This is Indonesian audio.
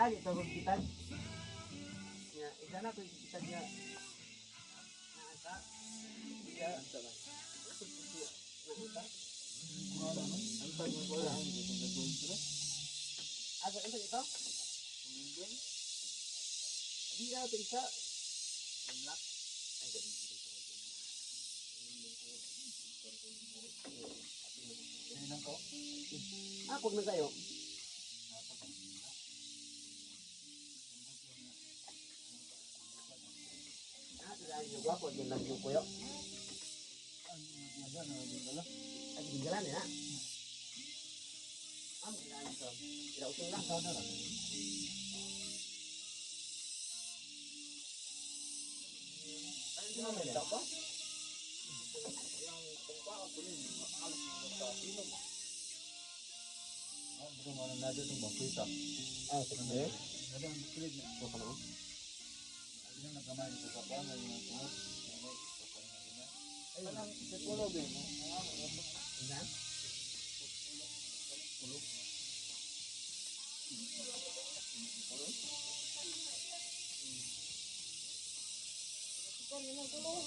aja turun kita. Ya, sana tuh kita dia. Nah, tak. Ya, coba. Nah, tak. Antar bola terus. Agak itu itu. Kemudian dia bisa melak. Agak itu ini nangko. Aku na kayo. Dahil juga ako din lang yung kuyo. Ang tinggalan ya. Ang tinggalan ito. Tidak usung lang. Ano naman ito po? Yang tungkwa ako rin. Alas mo sa inom. Bukan mana naja itong bangkita. Sige. Ada ang bukilid na. Ito ka naman. Ini nagkamay nito sa pang. Parang sepuluh din. Ilan? Sepuluh. Ikaw na lang tulong.